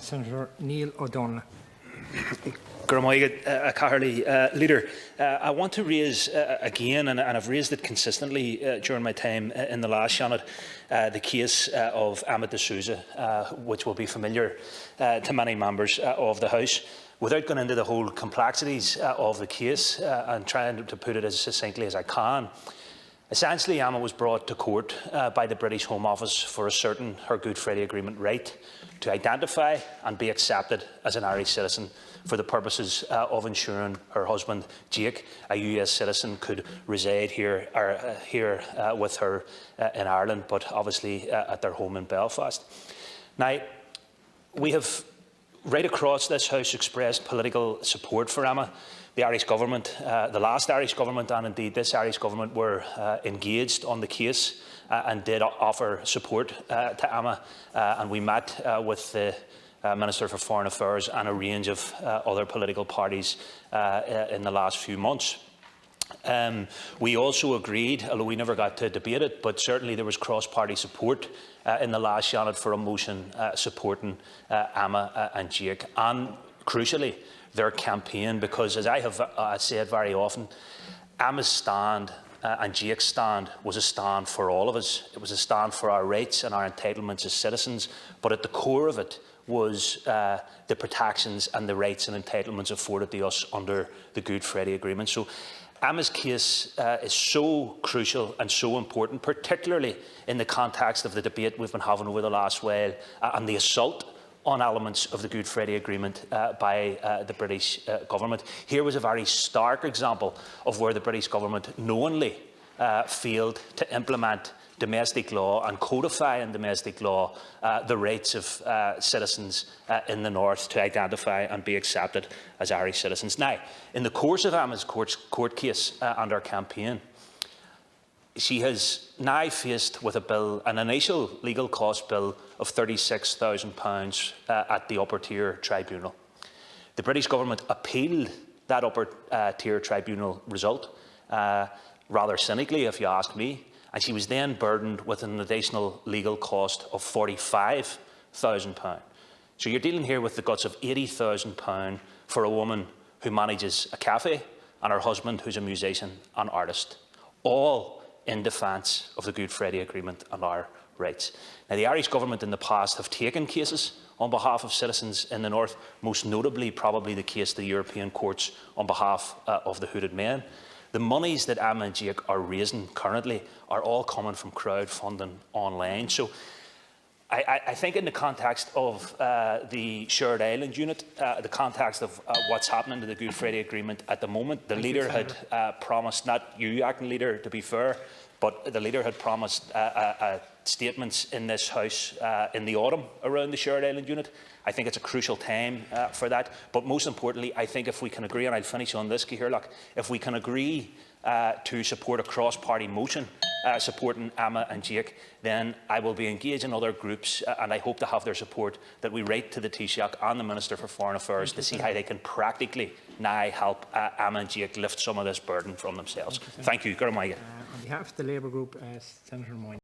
Senator Neil O'Donnell. Leader, I want to raise again, and I've raised it consistently during my time in the last Senate, the case of Emma DeSouza, which will be familiar to many members of the House. Without going into the whole complexities of the case and trying to put it as succinctly as I can, essentially Emma was brought to court by the British Home Office for asserting her Good Friday Agreement right to identify and be accepted as an Irish citizen for the purposes of ensuring her husband, Jake, a US citizen, could reside here with her in Ireland, but obviously at their home in Belfast. Now, we have right across this House expressed political support for Emma. The Irish Government, the last Irish Government, and indeed this Irish Government, were engaged on the case and did offer support to Emma, and we met with the Minister for Foreign Affairs and a range of other political parties in the last few months. We also agreed, although we never got to debate it, but certainly there was cross-party support in the last Senate for a motion supporting Emma and Jake, and crucially their campaign, because as I have said very often, Emma's stand and Jake's stand was a stand for all of us. It was a stand for our rights and our entitlements as citizens, but at the core of it was the protections and the rights and entitlements afforded to us under the Good Friday Agreement. So Emma's case is so crucial and so important, particularly in the context of the debate we've been having over the last while and the assault on elements of the Good Friday Agreement by the British Government. Here was a very stark example of where the British Government knowingly failed to implement domestic law and codify in domestic law the rights of citizens in the North to identify and be accepted as Irish citizens. Now, in the course of Emma's court case and her campaign, she has now faced with a bill, an initial legal cost bill of £36,000 at the upper tier tribunal. The British Government appealed that upper tier tribunal result, rather cynically if you ask me, and she was then burdened with an additional legal cost of £45,000. So you're dealing here with the guts of £80,000 for a woman who manages a cafe and her husband who's a musician and artist, all in defence of the Good Friday Agreement and our rights. Now, the Irish Government in the past have taken cases on behalf of citizens in the North, most notably probably the case to the European courts on behalf of the hooded men. The monies that Emma and Jake are raising currently are all coming from crowdfunding online. So I think in the context of the Shared Island Unit, the context of what's happening to the Good Friday Agreement at the moment, the leader had promised, not you, acting leader, to be fair, but the leader had promised statements in this House in the autumn around the Shared Island Unit. I think it's a crucial time for that. But most importantly, I think if we can agree, and I'll finish on this, Cahirlock, if we can agree to support a cross-party motion supporting Emma and Jake, then I will be engaged in other groups, and I hope to have their support, that we write to the Taoiseach and the Minister for Foreign Affairs to see how they can practically now help Emma and Jake lift some of this burden from themselves. Thank you. On behalf of the Labour Group, Senator Moyne.